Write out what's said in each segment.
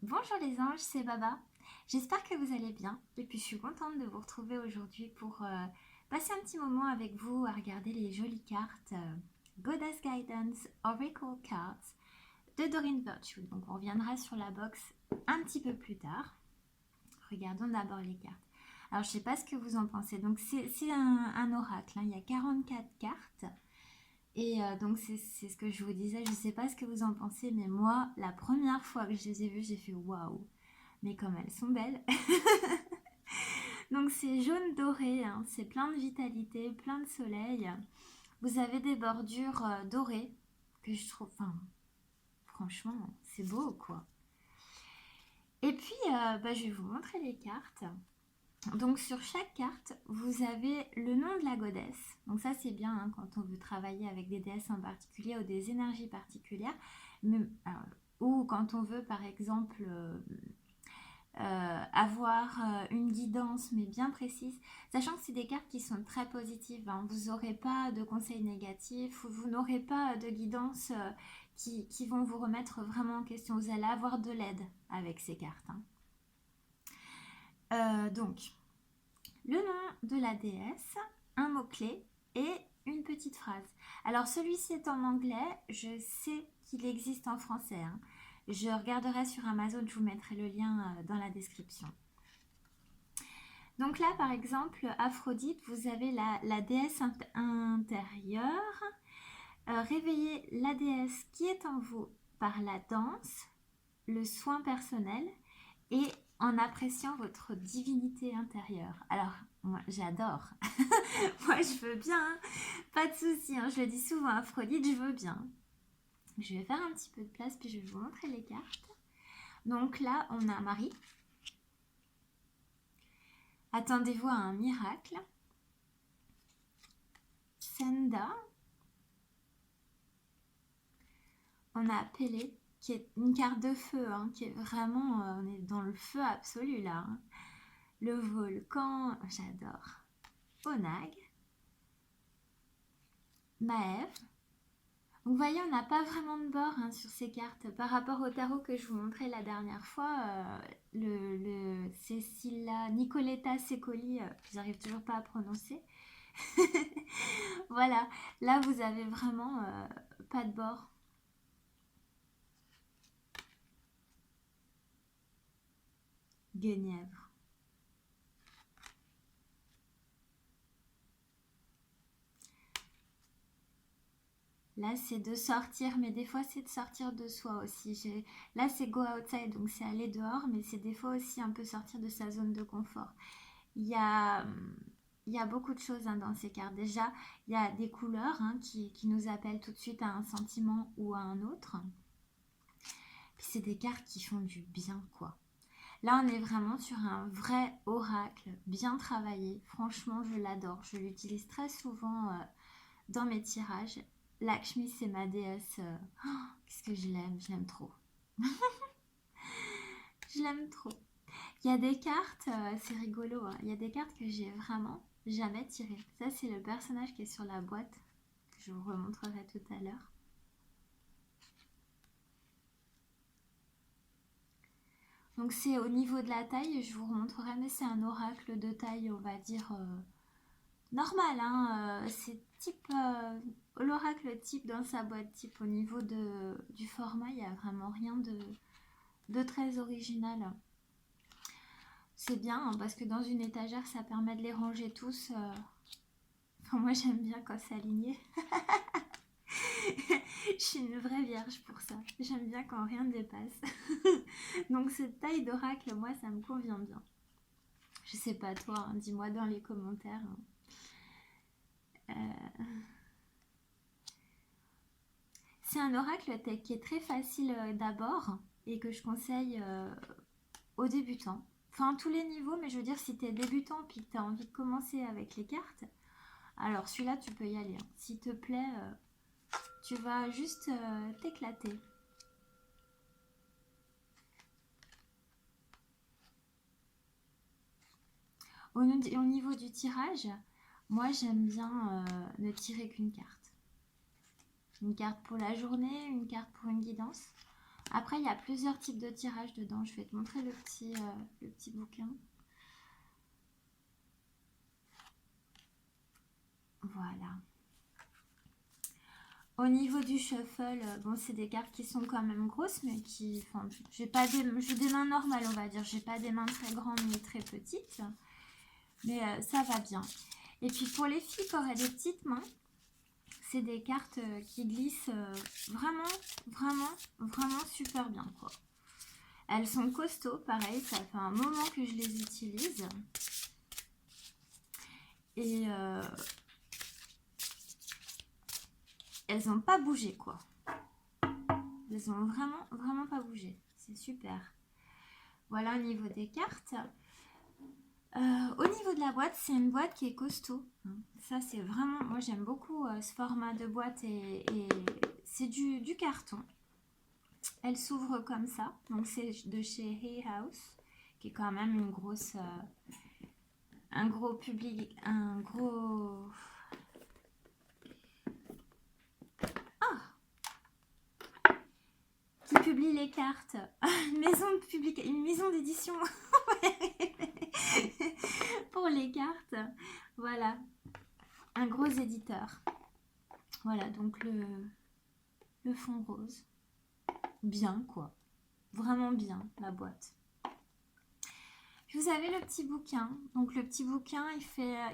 Bonjour les anges, c'est Baba. J'espère que vous allez bien et puis je suis contente de vous retrouver aujourd'hui pour passer un petit moment avec vous à regarder les jolies cartes Goddess Guidance Oracle Cards de Doreen Virtue. Donc on reviendra sur la box un petit peu plus tard. Regardons d'abord les cartes. Alors je ne sais pas ce que vous en pensez. Donc c'est un oracle, hein. Il y a 44 cartes. Et donc c'est ce que je vous disais, je ne sais pas ce que vous en pensez, mais moi, la première fois que je les ai vues, j'ai fait waouh, mais comme elles sont belles. Donc c'est jaune doré, hein, c'est plein de vitalité, plein de soleil. Vous avez des bordures dorées que je trouve, enfin, franchement, c'est beau quoi. Et puis, je vais vous montrer les cartes. Donc sur chaque carte, vous avez le nom de la goddess. Donc ça c'est bien hein, quand on veut travailler avec des déesses en particulier ou des énergies particulières. Mais, alors, ou quand on veut par exemple avoir une guidance mais bien précise. Sachant que c'est des cartes qui sont très positives. Hein. Vous n'aurez pas de conseils négatifs ou vous n'aurez pas de guidance qui vont vous remettre vraiment en question. Vous allez avoir de l'aide avec ces cartes. Hein. Donc, le nom de la déesse, un mot-clé et une petite phrase. Alors celui-ci est en anglais, je sais qu'il existe en français. Hein. Je regarderai sur Amazon, je vous mettrai le lien dans la description. Donc là, par exemple, Aphrodite, vous avez la déesse intérieure. Réveillez la déesse qui est en vous par la danse, le soin personnel et en appréciant votre divinité intérieure. Alors, moi, j'adore. Moi, je veux bien. Hein. Pas de souci. Hein. Je le dis souvent à Aphrodite, je veux bien. Je vais faire un petit peu de place, puis je vais vous montrer les cartes. Donc là, on a Marie. Attendez-vous à un miracle. Senda. On a Pélé, qui est une carte de feu, hein, qui est vraiment, on est dans le feu absolu là. Hein. Le volcan, j'adore. Onag. Maëv. Donc vous voyez, on n'a pas vraiment de bord hein, sur ces cartes. Par rapport au tarot que je vous montrais la dernière fois, le Cecilia Nicoletta Secoli, j'arrive toujours pas à prononcer. Voilà, là vous avez vraiment pas de bord. Guenièvre. Là, c'est de sortir, mais des fois, c'est de sortir de soi aussi. Là, c'est go outside, donc c'est aller dehors, mais c'est des fois aussi un peu sortir de sa zone de confort. Il y a, il y a beaucoup de choses hein, dans ces cartes. Déjà, il y a des couleurs hein, qui nous appellent tout de suite à un sentiment ou à un autre. Puis c'est des cartes qui font du bien, quoi. Là, on est vraiment sur un vrai oracle, bien travaillé. Franchement, je l'adore. Je l'utilise très souvent dans mes tirages. Lakshmi, c'est ma déesse. Qu'est-ce que je l'aime trop. Je l'aime trop. Il y a des cartes, c'est rigolo, hein. Il y a des cartes que j'ai vraiment jamais tirées. Ça, c'est le personnage qui est sur la boîte, que je vous remontrerai tout à l'heure. Donc c'est au niveau de la taille, je vous remontrerai, mais c'est un oracle de taille, on va dire, normal. Hein, c'est type, l'oracle type dans sa boîte type. Au niveau du format, il n'y a vraiment rien de très original. C'est bien hein, parce que dans une étagère, ça permet de les ranger tous. Enfin, moi, j'aime bien quand c'est aligné. Je suis une vraie vierge pour ça. J'aime bien quand rien ne dépasse. Donc cette taille d'oracle, moi, ça me convient bien. Je sais pas toi, hein, dis-moi dans les commentaires. C'est un oracle qui est très facile d'abord et que je conseille aux débutants. Enfin, à tous les niveaux, mais je veux dire, si tu es débutant et que tu as envie de commencer avec les cartes, alors celui-là, tu peux y aller. Hein. S'il te plaît, tu vas juste t'éclater. Au niveau du tirage, moi j'aime bien ne tirer qu'une carte. Une carte pour la journée, une carte pour une guidance. Après, il y a plusieurs types de tirages dedans. Je vais te montrer le petit bouquin. Voilà. Au niveau du shuffle, bon, c'est des cartes qui sont quand même grosses, mais qui, enfin, j'ai des mains normales, on va dire. J'ai pas des mains très grandes ni très petites, mais ça va bien. Et puis pour les filles qui auraient des petites mains, c'est des cartes qui glissent vraiment super bien, quoi. Elles sont costauds, pareil, ça fait un moment que je les utilise. Et elles n'ont pas bougé, quoi. Elles ont vraiment pas bougé. C'est super. Voilà au niveau des cartes. Au niveau de la boîte, c'est une boîte qui est costaud. Ça, c'est vraiment... Moi, j'aime beaucoup ce format de boîte et c'est du carton. Elle s'ouvre comme ça. Donc, c'est de chez Hay House, qui est quand même une grosse... un gros public... Un gros... Qui publie les cartes. Une maison d'édition pour les cartes. Voilà. Un gros éditeur. Voilà, donc le fond rose. Bien, quoi. Vraiment bien, la boîte. Vous avez le petit bouquin. Donc, le petit bouquin,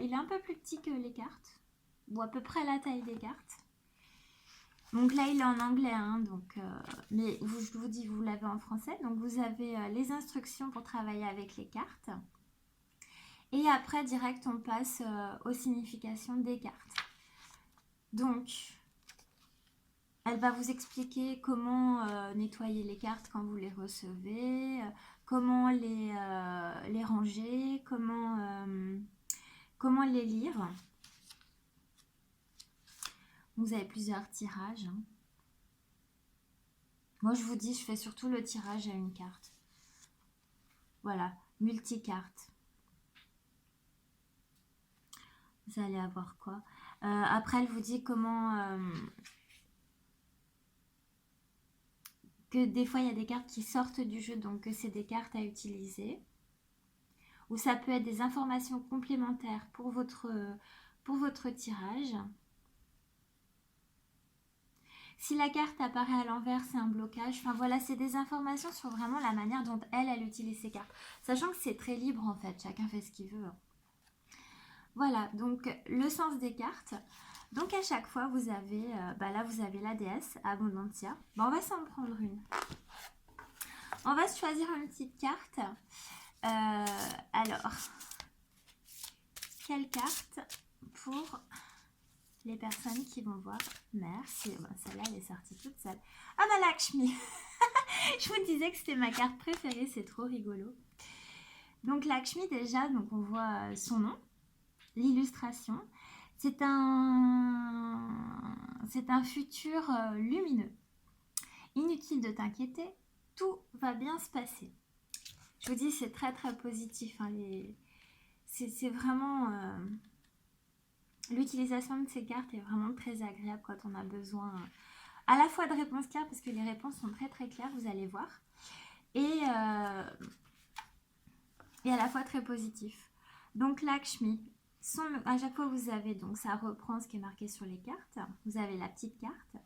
il est un peu plus petit que les cartes. Ou à peu près la taille des cartes. Donc là, il est en anglais, hein, mais je vous dis, vous l'avez en français. Donc, vous avez les instructions pour travailler avec les cartes. Et après, direct, on passe aux significations des cartes. Donc, elle va vous expliquer comment nettoyer les cartes quand vous les recevez, comment les ranger, comment les lire. Vous avez plusieurs tirages. Hein. Moi, je vous dis, je fais surtout le tirage à une carte. Voilà, multicarte. Vous allez avoir quoi? Après, elle vous dit comment... que des fois, il y a des cartes qui sortent du jeu, donc c'est des cartes à utiliser. Ou ça peut être des informations complémentaires pour votre tirage. Si la carte apparaît à l'envers, c'est un blocage. Enfin voilà, c'est des informations sur vraiment la manière dont elle utilise ses cartes. Sachant que c'est très libre en fait, chacun fait ce qu'il veut. Voilà, donc le sens des cartes. Donc à chaque fois, vous avez, là vous avez la déesse Abundantia. On va s'en prendre une. On va se choisir une petite carte. Alors, quelle carte pour les personnes qui vont voir? Merci. Celle-là, elle est sortie toute seule. Ah, ma Lakshmi. Je vous disais que c'était ma carte préférée. C'est trop rigolo. Donc, Lakshmi, déjà, donc on voit son nom, l'illustration. C'est un futur lumineux. Inutile de t'inquiéter, tout va bien se passer. Je vous dis, c'est très, très positif. Hein, c'est vraiment... L'utilisation de ces cartes est vraiment très agréable quand on a besoin à la fois de réponses claires, parce que les réponses sont très très claires, vous allez voir, et à la fois très positif. Donc Lakshmi, à chaque fois vous avez, donc ça reprend ce qui est marqué sur les cartes, vous avez la petite carte,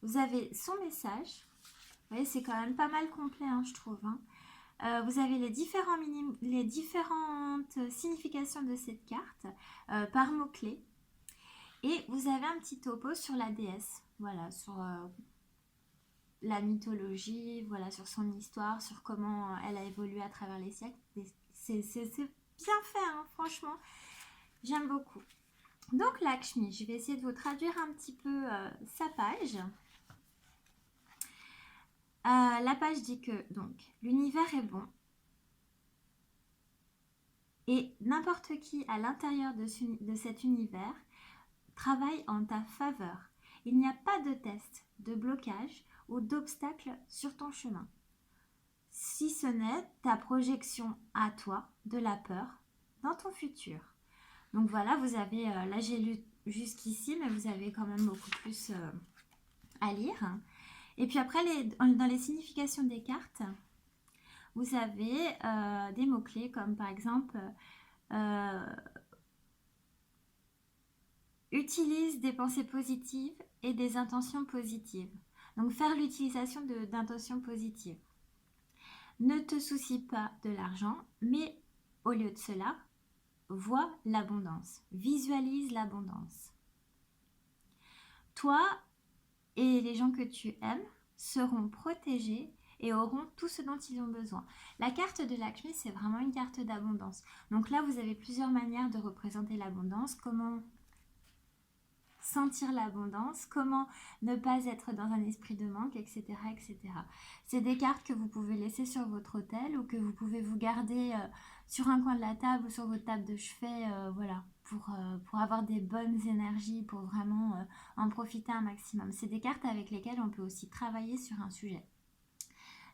vous avez son message, vous voyez c'est quand même pas mal complet hein, je trouve. Hein. Vous avez les différentes significations de cette carte par mots-clés. Et vous avez un petit topo sur la déesse, voilà, sur la mythologie, voilà, sur son histoire, sur comment elle a évolué à travers les siècles. C'est bien fait, hein, franchement, j'aime beaucoup. Donc Lakshmi, je vais essayer de vous traduire un petit peu sa page. La page dit que donc l'univers est bon et n'importe qui à l'intérieur de cet univers travaille en ta faveur. Il n'y a pas de test, de blocage ou d'obstacle sur ton chemin. Si ce n'est ta projection à toi de la peur dans ton futur. Donc voilà, vous avez, là j'ai lu jusqu'ici, mais vous avez quand même beaucoup plus à lire. Et puis après, dans les significations des cartes, vous avez des mots-clés comme par exemple utilise des pensées positives et des intentions positives. Donc faire l'utilisation d'intentions positives. Ne te soucie pas de l'argent, mais au lieu de cela, vois l'abondance, visualise l'abondance. Toi et les gens que tu aimes seront protégés et auront tout ce dont ils ont besoin. La carte de Lakshmi, c'est vraiment une carte d'abondance. Donc là, vous avez plusieurs manières de représenter l'abondance. Comment sentir l'abondance, comment ne pas être dans un esprit de manque, etc. etc. C'est des cartes que vous pouvez laisser sur votre autel ou que vous pouvez vous garder sur un coin de la table ou sur votre table de chevet, voilà, pour avoir des bonnes énergies, pour vraiment en profiter un maximum. C'est des cartes avec lesquelles on peut aussi travailler sur un sujet.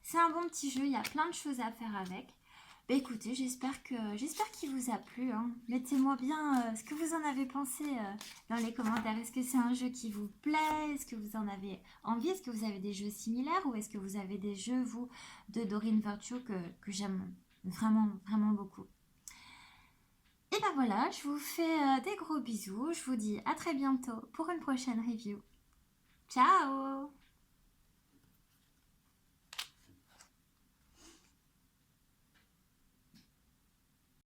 C'est un bon petit jeu, il y a plein de choses à faire avec. Bah écoutez, j'espère qu'il vous a plu, hein. Mettez-moi bien ce que vous en avez pensé dans les commentaires. Est-ce que c'est un jeu qui vous plaît? Est-ce que vous en avez envie? Est-ce que vous avez des jeux similaires? Ou est-ce que vous avez des jeux, vous, de Doreen Virtue que j'aime vraiment, vraiment beaucoup? Et ben voilà, je vous fais des gros bisous. Je vous dis à très bientôt pour une prochaine review. Ciao!